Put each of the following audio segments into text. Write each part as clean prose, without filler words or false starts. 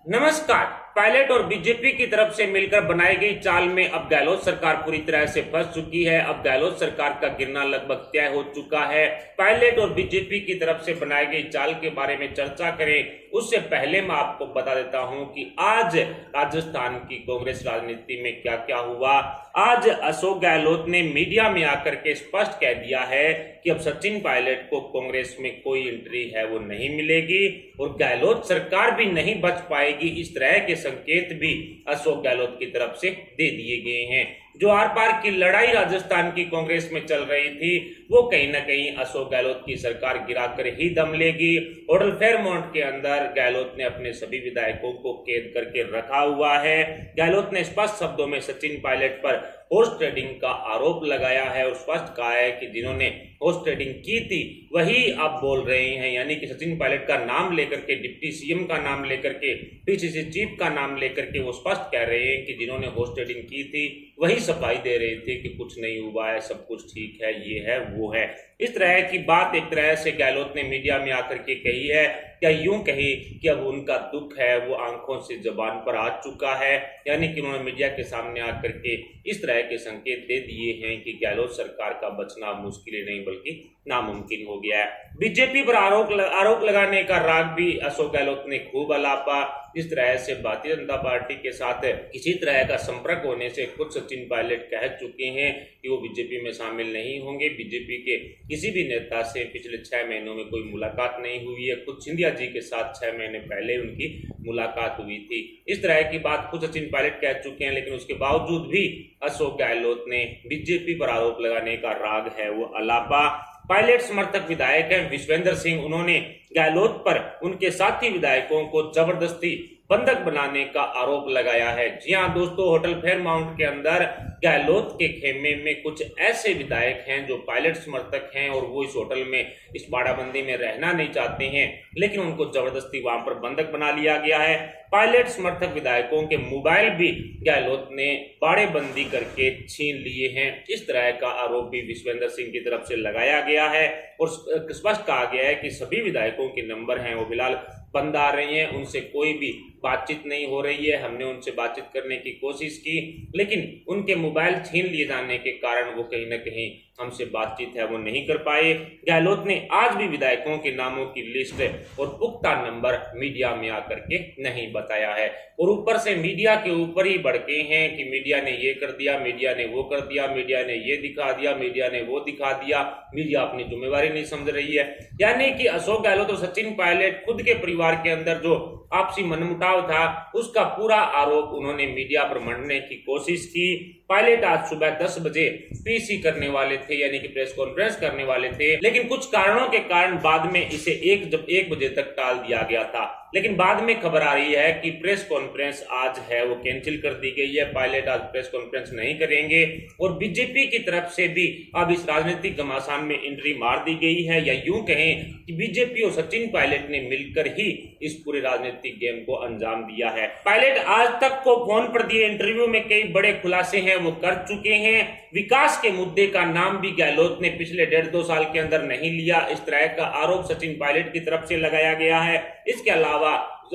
नमस्कार। पायलट और बीजेपी की तरफ से मिलकर बनाई गई चाल में अब गहलोत सरकार पूरी तरह से फंस चुकी है। अब गहलोत सरकार का गिरना लगभग तय हो चुका है। पायलट और बीजेपी की तरफ से बनाई गई चाल के बारे में चर्चा करें उससे पहले मैं आपको बता देता हूं कि आज राजस्थान की कांग्रेस राजनीति में क्या क्या हुआ। आज अशोक गहलोत ने मीडिया में आकर के स्पष्ट कह दिया है कि अब सचिन पायलट को कांग्रेस में कोई एंट्री है वो नहीं मिलेगी और गहलोत सरकार भी नहीं बच पाएगी। इस तरह के संकेत भी अशोक गहलोत की तरफ से दे दिए गए हैं। जो आर पार की लड़ाई राजस्थान की कांग्रेस में चल रही थी वो कहीं ना कहीं अशोक गहलोत की सरकार गिराकर ही दम लेगी। होटल फेयरमाउंट के अंदर गहलोत ने अपने सभी विधायकों को कैद करके रखा हुआ है। गहलोत ने स्पष्ट शब्दों में सचिन पायलट पर हॉर्स ट्रेडिंग का आरोप लगाया है और स्पष्ट कहा है कि जिन्होंने हॉर्स ट्रेडिंग की थी वही अब बोल रहे हैं, यानी कि सचिन पायलट का नाम लेकर के, डिप्टी सीएम का नाम लेकर के, पीसीसी चीफ का नाम लेकर के वो स्पष्ट कह रहे हैं कि जिन्होंने हॉर्स ट्रेडिंग की थी वही सफाई दे रहे थे कि कुछ नहीं हुआ है, सब कुछ ठीक है, ये है वो है। इस तरह की बात एक तरह से गहलोत ने मीडिया में आकर के कही है, या यूं कही कि अब उनका दुख है वो आंखों से जबान पर आ चुका है, यानी कि उन्होंने मीडिया के सामने आकर के इस तरह के संकेत दे दिए हैं कि गहलोत सरकार का बचना मुश्किल नहीं बल्कि नामुमकिन हो गया है। बीजेपी पर आरोप लगाने का राग भी अशोक गहलोत ने खूब अलापा। इस तरह से भारतीय जनता पार्टी के साथ किसी तरह का संपर्क होने से खुद सचिन पायलट कह चुके हैं कि वो बीजेपी में शामिल नहीं होंगे। बीजेपी के किसी भी नेता से पिछले 6 महीनों में कोई मुलाकात नहीं हुई है। खुद सिंधिया जी के साथ 6 महीने पहले उनकी मुलाकात हुई थी। इस तरह की बात खुद सचिन पायलट कह चुके हैं, लेकिन उसके बावजूद भी अशोक गहलोत ने बीजेपी पर आरोप लगाने का राग है वो अलापा। पायलट समर्थक विधायक हैं विश्वेंद्र सिंह, उन्होंने गहलोत पर उनके साथी विधायकों को जबरदस्ती बंधक बनाने का आरोप लगाया है। जी हां दोस्तों, होटल फेयरमाउंट के अंदर गहलोत के खेमे में कुछ ऐसे विधायक हैं जो पायलट समर्थक हैं और वो इस होटल में, इस बाड़ाबंदी में रहना नहीं चाहते हैं, लेकिन उनको जबरदस्ती वहां पर बंधक बना लिया गया है। पायलट समर्थक विधायकों के मोबाइल भी गहलोत ने बाड़ेबंदी करके छीन लिए हैं। इस तरह का आरोप भी विश्वेंद्र सिंह की तरफ से लगाया गया है और स्पष्ट कहा गया है कि सभी विधायकों के नंबर हैं वो फिलहाल बंद आ रही हैं, उनसे कोई भी बातचीत नहीं हो रही है। हमने उनसे बातचीत करने की कोशिश की, लेकिन उनके मोबाइल छीन लिए जाने के कारण वो कहीं ना कहीं हमसे बातचीत है वो नहीं कर पाए। गहलोत ने आज भी विधायकों के नामों की लिस्ट और पुख्ता नंबर मीडिया में आकर के नहीं बताया है और ऊपर से मीडिया के ऊपर ही भड़के हैं कि मीडिया ने ये कर दिया, मीडिया ने वो कर दिया, मीडिया ने ये दिखा दिया, मीडिया ने वो दिखा दिया, मीडिया अपनी जिम्मेवारी नहीं समझ रही है। यानी कि अशोक गहलोत और सचिन पायलट खुद के परिवार के अंदर जो आपसी मनमुटाव था उसका पूरा आरोप उन्होंने मीडिया पर मंडने की कोशिश की। पायलट आज सुबह 10 बजे पीसी करने वाले थे, यानी कि प्रेस कॉन्फ्रेंस करने वाले थे, लेकिन कुछ कारणों के कारण बाद में इसे 1 बजे तक टाल दिया गया था। लेकिन बाद में खबर आ रही है कि प्रेस कॉन्फ्रेंस आज है वो कैंसिल कर दी गई है। पायलट आज प्रेस कॉन्फ्रेंस नहीं करेंगे और बीजेपी की तरफ से भी अब इस राजनीतिक घमासान में एंट्री मार दी गई है, या यूं कहें कि बीजेपी और सचिन पायलट ने मिलकर ही इस पूरे राजनीतिक गेम को अंजाम दिया है। पायलट आज तक को फोन पर दिए इंटरव्यू में कई बड़े खुलासे हैं वो कर चुके हैं। विकास के मुद्दे का नाम भी गहलोत ने पिछले 1.5-2 साल के अंदर नहीं लिया, इस तरह का आरोप सचिन पायलट की तरफ से लगाया गया है। इसके अलावा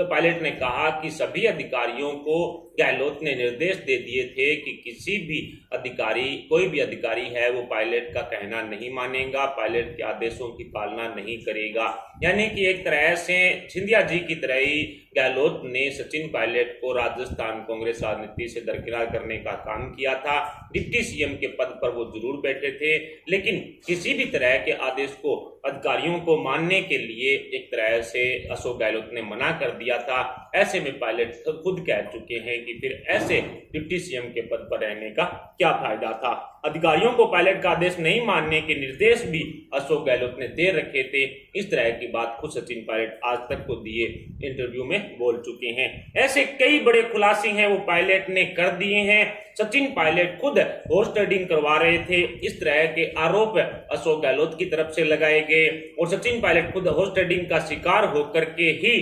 पायलट ने कहा कि सभी अधिकारियों को गहलोत ने निर्देश दे दिए थे कि किसी भी अधिकारी, कोई भी अधिकारी है वो पायलट का कहना नहीं मानेगा, पायलट के आदेशों की पालना नहीं करेगा। यानी कि एक तरह से सिंधिया जी की तरह ही गहलोत ने सचिन पायलट को राजस्थान कांग्रेस राजनीति से दरकिनार करने का काम किया था। डिप्टी सीएम के पद पर वो जरूर बैठे थे, लेकिन किसी भी तरह के आदेश को अधिकारियों को मानने के लिए एक तरह से अशोक गहलोत ने मना कर दिया था। ऐसे में पायलट खुद कह चुके हैं कि फिर ऐसे डिप्टी सीएम के पद पर रहने का क्या फायदा था। अधिकारियों को पायलट का आदेश नहीं मानने के निर्देश भी अशोक गहलोत ने दे रखे थे। इस तरह की बात खुद सचिन पायलट आज तक को दिए इंटरव्यू में बोल चुके हैं। ऐसे कई बड़े खुलासे हैं वो पायलट ने कर दिए हैं। सचिन पायलट खुद हॉर्स ट्रेडिंग करवा रहे थे, इस तरह के आरोप अशोक गहलोत की तरफ से लगाए गए और सचिन पायलट खुद हॉर्स ट्रेडिंग का शिकार होकर के ही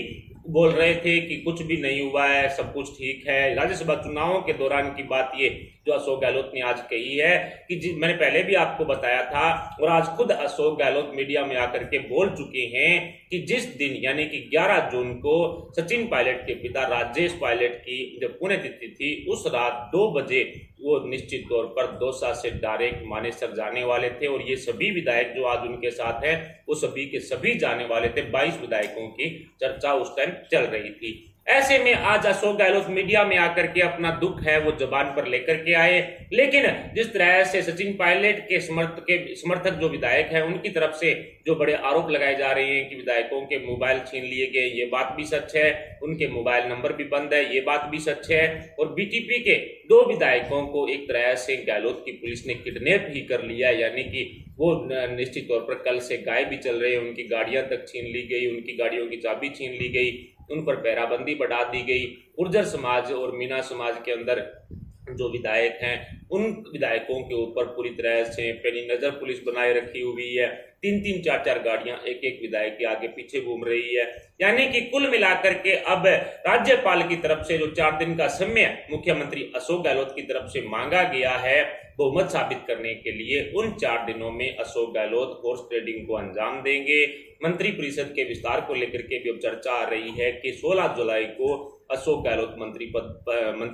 बोल रहे थे कि कुछ भी नहीं हुआ है, सब कुछ ठीक है। राज्यसभा चुनावों के दौरान की बात ये जो अशोक गहलोत ने आज कही है कि मैंने पहले भी आपको बताया था और आज खुद अशोक गहलोत मीडिया में आकर के बोल चुके हैं कि जिस दिन यानी कि 11 जून को सचिन पायलट के पिता राजेश पायलट की जब पुण्यतिथि थी, उस रात 2 बजे वो निश्चित तौर पर दौसा से डायरेक्ट मानेसर जाने वाले थे और ये सभी विधायक जो आज उनके साथ हैं वो सभी के सभी जाने वाले थे। 22 विधायकों की चर्चा उस टाइम चल रही थी। ऐसे में आज अशोक गहलोत मीडिया में आकर के अपना दुख है वो जबान पर लेकर के आए, लेकिन जिस तरह से सचिन पायलट के समर्थक जो विधायक हैं उनकी तरफ से जो बड़े आरोप लगाए जा रहे हैं कि विधायकों के मोबाइल छीन लिए गए, ये बात भी सच है, उनके मोबाइल नंबर भी बंद है, ये बात भी सच है। और बीटीपी के 2 विधायकों को एक तरह से गहलोत की पुलिस ने किडनैप ही कर लिया, यानी कि वो निश्चित तौर पर कल से गायब भी चल रहे हैं। उनकी गाड़ियां तक छीन ली गई, उनकी गाड़ियों की चाबी छीन ली गई, उन पर पहराबंदी बढ़ा दी गई। गुर्जर समाज और मीना समाज के अंदर जो विधायक हैं उन विधायकों के ऊपर पूरी तरह से पैनी नजर पुलिस बनाए रखी हुई है। 3-3, 4-4 गाड़ियां एक विधायक के आगे पीछे घूम रही है। यानी कि कुल मिलाकर के अब राज्यपाल की तरफ से जो 4 दिन का समय मुख्यमंत्री अशोक गहलोत की तरफ से मांगा गया है बहुमत साबित करने के लिए, उन 4 दिनों में अशोक गहलोत हॉर्स ट्रेडिंग को अंजाम देंगे। मंत्री परिषद के विस्तार को लेकर के भी अब चर्चा आ रही है कि 16 जुलाई को अशोक गहलोत मंत्री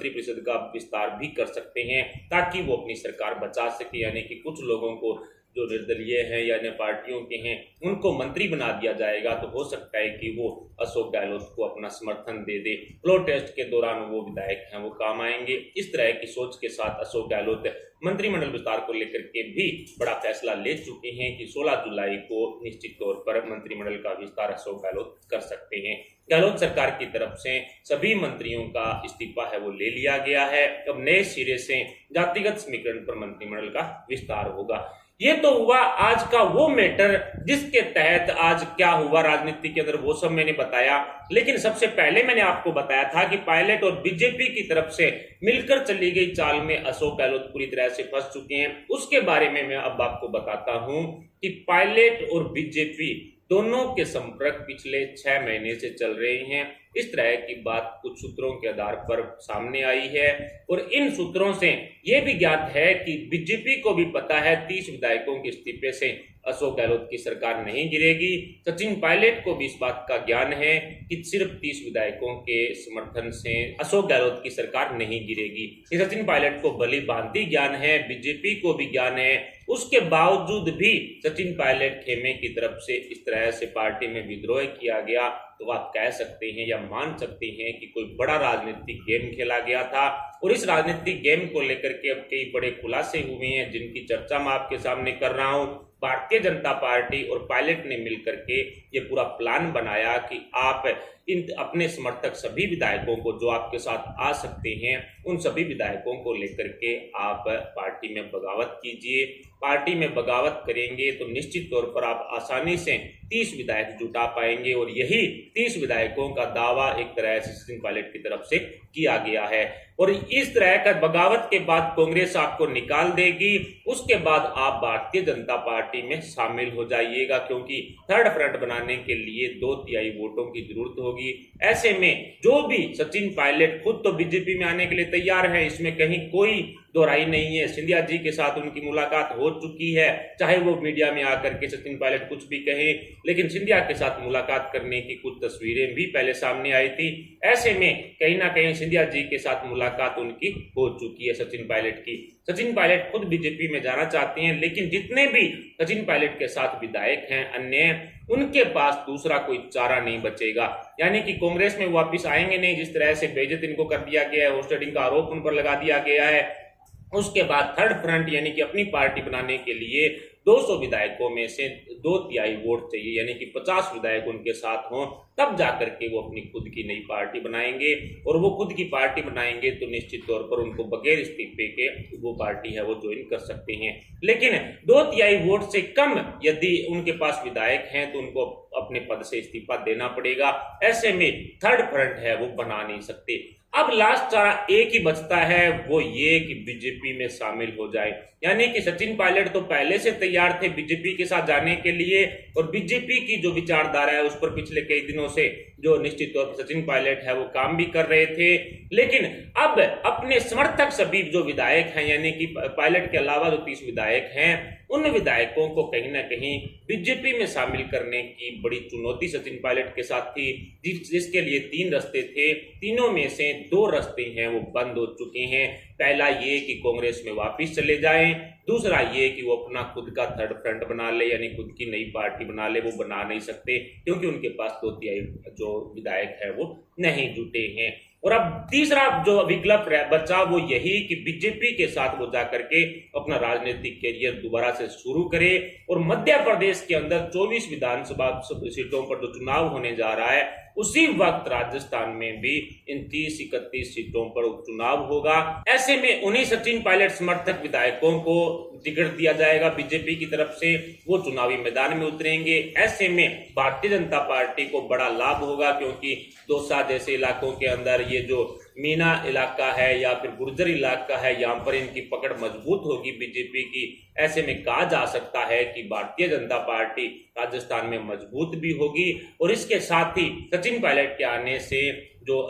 परिषद का विस्तार भी कर सकते हैं ताकि वो अपनी सरकार बचा सके। यानी कि कुछ लोगों को जो निर्दलीय हैं या अन्य पार्टियों के हैं उनको मंत्री बना दिया जाएगा, तो हो सकता है कि वो अशोक गहलोत को अपना समर्थन दे दे। फ्लोर टेस्ट के दौरान वो विधायक हैं वो काम आएंगे। इस तरह की सोच के साथ अशोक गहलोत मंत्रिमंडल विस्तार को लेकर के भी बड़ा फैसला ले चुके हैं कि 16 जुलाई को निश्चित तौर पर मंत्रिमंडल का विस्तार अशोक गहलोत कर सकते हैं। गहलोत सरकार की तरफ से सभी मंत्रियों का इस्तीफा है वो ले लिया गया है। अब नए सिरे से जातिगत समीकरण पर मंत्रिमंडल का विस्तार होगा। ये तो हुआ आज का वो मैटर जिसके तहत आज क्या हुआ राजनीति के अंदर, वो सब मैंने बताया। लेकिन सबसे पहले मैंने आपको बताया था कि पायलट और बीजेपी की तरफ से मिलकर चली गई चाल में अशोक गहलोत पूरी तरह से फंस चुके हैं। उसके बारे में मैं अब आपको बताता हूं कि पायलट और बीजेपी दोनों के संपर्क पिछले 6 महीने से चल रहे हैं। इस तरह की बात कुछ सूत्रों के आधार पर सामने आई है और इन सूत्रों से यह भी ज्ञात है कि बीजेपी को भी पता है 30 विधायकों के इस्तीफे से अशोक गहलोत की सरकार नहीं गिरेगी। सचिन पायलट को भी इस बात का ज्ञान है कि सिर्फ 30 विधायकों के समर्थन से अशोक गहलोत की सरकार नहीं गिरेगी। ये सचिन पायलट को भली भांति ज्ञान है, बीजेपी को भी ज्ञान है। उसके बावजूद भी सचिन पायलट खेमे की तरफ से इस तरह से पार्टी में विद्रोह किया गया, तो आप कह सकते हैं या मान सकते हैं कि कोई बड़ा राजनीतिक गेम खेला गया था। और इस राजनीतिक गेम को लेकर के अब कई बड़े खुलासे हुए हैं जिनकी चर्चा मैं आपके सामने कर रहा हूं। भारतीय जनता पार्टी और पायलट ने मिलकर के ये पूरा प्लान बनाया कि आप इन अपने समर्थक सभी विधायकों को जो आपके साथ आ सकते हैं उन सभी विधायकों को लेकर के आप पार्टी में बगावत कीजिए। पार्टी में बगावत करेंगे तो निश्चित तौर पर आप आसानी से 30 विधायक जुटा पाएंगे और यही 30 विधायकों का दावा एक तरह से सचिन पायलट की तरफ से किया गया है। और इस तरह का बगावत के बाद कांग्रेस आपको निकाल देगी, उसके बाद आप भारतीय जनता पार्टी में शामिल हो जाइएगा, क्योंकि थर्ड फ्रंट बनाने के लिए 2/3 वोटों की जरूरत होगी। ऐसे में जो भी सचिन पायलट खुद तो बीजेपी में आने के लिए तैयार है, इसमें कहीं कोई दोहराई नहीं है। सिंधिया जी के साथ उनकी मुलाकात हो चुकी है, चाहे वो मीडिया में आकर के सचिन पायलट कुछ भी कहे, लेकिन सिंधिया के साथ मुलाकात करने की कुछ तस्वीरें भी पहले सामने आई थी। ऐसे में कहीं ना कहीं सिंधिया जी के साथ मुलाकात उनकी हो चुकी है सचिन पायलट की। सचिन पायलट खुद बीजेपी में जाना चाहते हैं, लेकिन जितने भी सचिन पायलट के साथ विधायक हैं अन्य, उनके पास दूसरा कोई चारा नहीं बचेगा। यानी कि कांग्रेस में वापिस आएंगे नहीं। जिस तरह से बेइज्जत इनको कर दिया गया है, हॉर्स ट्रेडिंग का आरोप उन पर लगा दिया गया है, उसके बाद थर्ड फ्रंट यानी कि अपनी पार्टी बनाने के लिए 200 विधायकों में से 2/3 वोट चाहिए, यानी कि 50 विधायक उनके साथ हों, तब जाकर के वो अपनी खुद की नई पार्टी बनाएंगे। और वो खुद की पार्टी बनाएंगे तो निश्चित तौर पर उनको बगैर इस्तीफे के वो पार्टी है वो ज्वाइन कर सकते हैं। लेकिन 2/3 वोट से कम यदि उनके पास विधायक हैं तो उनको अपने पद से इस्तीफा देना पड़ेगा। ऐसे में थर्ड फ्रंट है वो बना नहीं सकते। अब लास्ट चारा एक ही बचता है, वो ये कि बीजेपी में शामिल हो जाए। यानी कि सचिन पायलट तो पहले से तैयार थे बीजेपी के साथ जाने के लिए, और बीजेपी की जो विचारधारा है उस पर पिछले कई दिनों से जो निश्चित तौर पर सचिन पायलट है वो काम भी कर रहे थे। लेकिन अब अपने समर्थक सभी जो विधायक हैं, यानी कि पायलट के अलावा जो 30 विधायक हैं, उन विधायकों को कहीं ना कहीं बीजेपी में शामिल करने की बड़ी चुनौती सचिन पायलट के साथ थी, जिसके लिए 3 रास्ते थे। तीनों में से 2 रास्ते हैं वो बंद हो चुके हैं। पहला ये कि कांग्रेस में वापस चले जाएं, दूसरा ये कि वो अपना खुद का थर्ड फ्रंट बना ले, यानी खुद की नई पार्टी बना ले। वो बना नहीं सकते क्योंकि उनके पास 2/3 जो विधायक है वो नहीं जुटे हैं। और अब तीसरा जो विकल्प बचा वो यही कि बीजेपी के साथ वो जाकर के अपना राजनीतिक कैरियर दोबारा से शुरू करे। और मध्य प्रदेश के अंदर 24 विधानसभा सीटों पर जो चुनाव होने जा रहा है, उसी वक्त राजस्थान में भी इन 30-31 सीटों पर उपचुनाव होगा। ऐसे में उन्हीं सचिन पायलट समर्थक विधायकों को टिकट दिया जाएगा बीजेपी की तरफ से, वो चुनावी मैदान में उतरेंगे। ऐसे में भारतीय जनता पार्टी को बड़ा लाभ होगा, क्योंकि दौसा जैसे इलाकों के अंदर ये जो मीना इलाका है या फिर गुर्जर इलाका है, यहाँ पर इनकी पकड़ मजबूत होगी बीजेपी की। ऐसे में कहा जा सकता है कि भारतीय जनता पार्टी राजस्थान में मजबूत भी होगी। और इसके साथ ही सचिन पायलट के आने से जो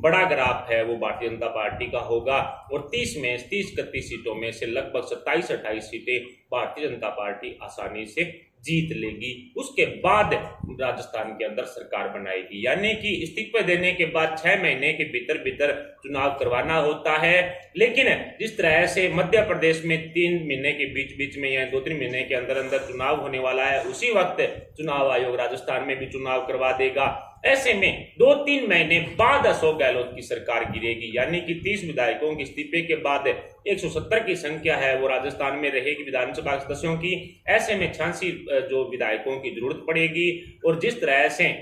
बड़ा ग्राफ है वो भारतीय जनता पार्टी का होगा, और 30-31 सीटों में से लगभग 27-28 सीटें भारतीय जनता पार्टी आसानी से जीत लेगी। उसके बाद राजस्थान के अंदर सरकार बनाएगी, यानी कि इस्तीफे देने के बाद 6 महीने के भीतर भीतर चुनाव करवाना होता है। लेकिन जिस तरह से मध्य प्रदेश में 3 महीने के बीच बीच में या 2-3 महीने के अंदर अंदर चुनाव होने वाला है, उसी वक्त चुनाव आयोग राजस्थान में भी चुनाव करवा देगा। ऐसे में 2-3 महीने बाद अशोक गहलोत की सरकार गिरेगी, यानी कि 30 विधायकों के इस्तीफे के बाद 170 की संख्या है वो राजस्थान में रहेगी विधानसभा सदस्यों की। ऐसे में 86 जो विधायकों की जरूरत पड़ेगी, और जिस तरह से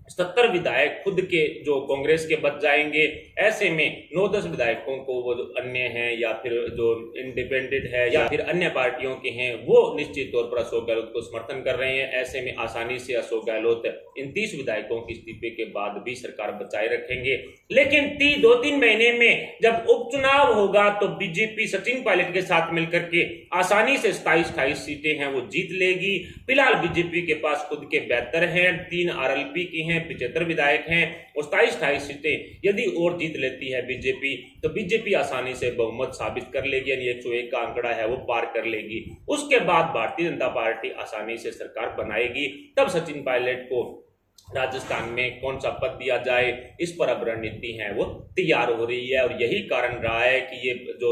70 विधायक खुद के जो कांग्रेस के बच जाएंगे, ऐसे में 9-10 विधायकों को वो जो अन्य हैं या फिर जो इंडिपेंडेंट है या फिर अन्य पार्टियों के हैं, वो निश्चित तौर पर अशोक गहलोत को समर्थन कर रहे हैं। ऐसे में आसानी से अशोक गहलोत इन 30 विधायकों के इस्तीफे के बाद भी सरकार बचाए रखेंगे। लेकिन 2-3 महीने में जब उपचुनाव होगा तो बीजेपी सचिन पायलट के साथ मिलकर के आसानी से 27-28 सीटें हैं वो जीत लेगी। फिलहाल बीजेपी के पास खुद के 72 हैं, 3 आरएलपी की हैं, 75 विधायक हैं, और 27-28 सीटें यदि और जीत लेती है बीजेपी तो बीजेपी आसानी से बहुमत साबित कर लेगी, यानी 101 का आंकड़ा है वो पार कर लेगी। उसके बाद भारतीय जनता पार्टी आसानी से सरकार बनाएगी। तब सचिन पायलट को राजस्थान में कौन सा पद दिया जाए, इस पर अब रणनीति है वो तैयार हो रही है। और यही कारण रहा है कि ये जो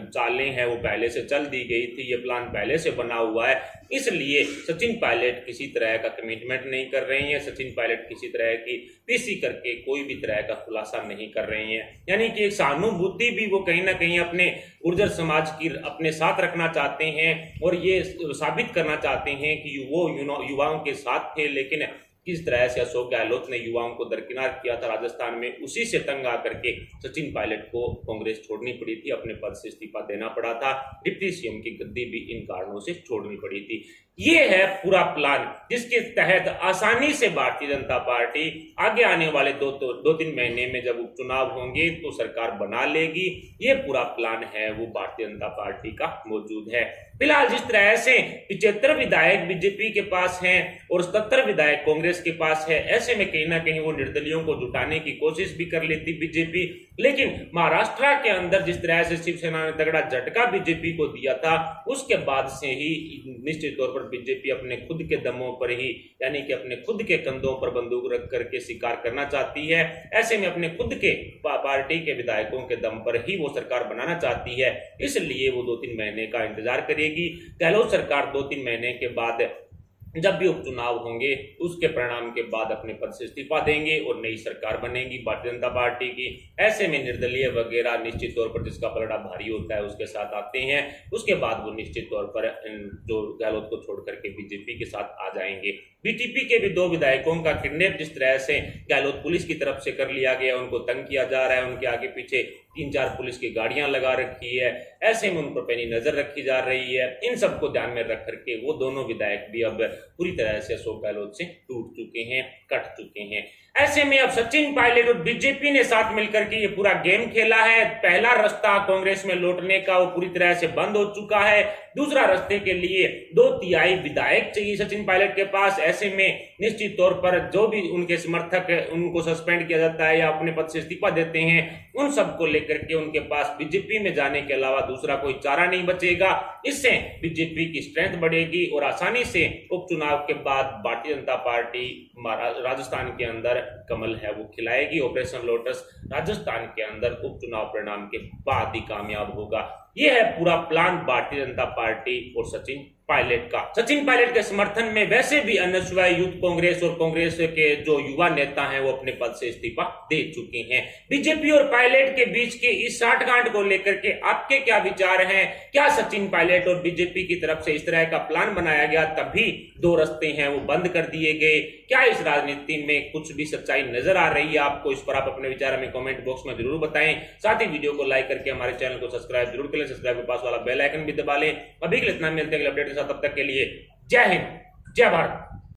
चालें हैं वो पहले से चल दी गई थी, ये प्लान पहले से बना हुआ है। इसलिए सचिन पायलट किसी तरह का कमिटमेंट नहीं कर रहे हैं, सचिन पायलट किसी तरह की पीसी करके कोई भी तरह का खुलासा नहीं कर रहे हैं। यानी कि एक सहानुभूति भी वो कहीं ना कहीं अपने गुर्जर समाज की अपने साथ रखना चाहते हैं, और ये साबित करना चाहते हैं कि वो युवाओं के साथ थे। लेकिन किस तरह से अशोक गहलोत ने युवाओं को दरकिनार किया था राजस्थान में, उसी से तंग आकर के सचिन पायलट को कांग्रेस छोड़नी पड़ी थी, अपने पद से इस्तीफा देना पड़ा था। डिप्टी सीएम की गद्दी भी इन कारणों से छोड़नी पड़ी थी। ये है पूरा प्लान, जिसके तहत आसानी से भारतीय जनता पार्टी आगे आने वाले 2-3 महीने में जब उपचुनाव होंगे तो सरकार बना लेगी। ये पूरा प्लान है वो भारतीय जनता पार्टी का मौजूद है। फिलहाल जिस तरह से 75 विधायक बीजेपी के पास हैं और 77 विधायक कांग्रेस के पास है, ऐसे में कहीं ना कहीं वो निर्दलियों को जुटाने की कोशिश भी कर लेती बीजेपी। लेकिन महाराष्ट्र के अंदर जिस तरह से शिवसेना ने तगड़ा झटका बीजेपी को दिया था, उसके बाद से ही निश्चित तौर पर बीजेपी अपने खुद के दमों पर ही, यानी कि अपने खुद के कंधों पर बंदूक रख करके शिकार करना चाहती है। ऐसे में अपने खुद के पार्टी के विधायकों के दम पर ही वो सरकार बनाना चाहती है। इसलिए वो 2-3 महीने का इंतजार करेगी। गहलोत सरकार 2-3 महीने के बाद जब भी उपचुनाव होंगे उसके परिणाम के बाद अपने पद से इस्तीफा देंगे और नई सरकार बनेगी भारतीय जनता पार्टी की। ऐसे में निर्दलीय वगैरह निश्चित तौर पर जिसका पलड़ा भारी होता है उसके साथ आते हैं। उसके बाद वो निश्चित तौर पर जो गहलोत को छोड़ करके बीजेपी के साथ आ जाएंगे। बीटीपी के भी 2 विधायकों का किडनैप जिस तरह से गहलोत पुलिस की तरफ से कर लिया गया, उनको तंग किया जा रहा है, उनके आगे पीछे 3-4 पुलिस की गाड़ियां लगा रखी है, ऐसे में उन पर पैनी नजर रखी जा रही है। इन सबको ध्यान में रख करके वो दोनों विधायक भी अब पूरी तरह से अशोक गहलोत से टूट चुके हैं, कट चुके हैं। ऐसे में अब सचिन पायलट और बीजेपी ने साथ मिलकर के ये पूरा गेम खेला है। पहला रास्ता कांग्रेस में लौटने का वो पूरी तरह से बंद हो चुका है। दूसरा रास्ते के लिए 2/3 विधायक चाहिए सचिन पायलट के पास। ऐसे में निश्चित तौर पर जो भी उनके समर्थक उनको सस्पेंड किया जाता है या अपने पद से इस्तीफा देते हैं, उन सबको लेकर के उनके पास बीजेपी में जाने के अलावा दूसरा कोई चारा नहीं बचेगा। इससे बीजेपी की स्ट्रेंथ बढ़ेगी और आसानी से उपचुनाव के बाद भारतीय जनता पार्टी राजस्थान के अंदर कमल है वो खिलाएगी। ऑपरेशन लोटस राजस्थान के अंदर उपचुनाव परिणाम के बाद ही कामयाब होगा। यह है पूरा प्लान भारतीय जनता पार्टी और सचिन पायलट का। सचिन पायलट के समर्थन में वैसे भी अनसुया यूथ कांग्रेस और कांग्रेस के जो युवा नेता हैं वो अपने पद से इस्तीफा दे चुके हैं। बीजेपी और पायलट के बीच के इस साठगांठ को लेकर के आपके क्या विचार हैं? क्या सचिन पायलट और बीजेपी की तरफ से इस तरह का प्लान बनाया गया तभी 2 रास्ते हैं वो बंद कर दिए गए? क्या इस राजनीति में कुछ भी सच्चाई नजर आ रही है आपको? इस पर आप अपने विचार हमें कमेंट बॉक्स में जरूर बताएं। साथ ही वीडियो को लाइक करके हमारे चैनल को सब्सक्राइब जरूर करें। सब्सक्राइब के पास वाला बेल आइकन भी दबा लें। अभी के लिए इतना, मिलते हैं अगले अपडेट के साथ। तब तक के लिए जय हिंद, जय भारत।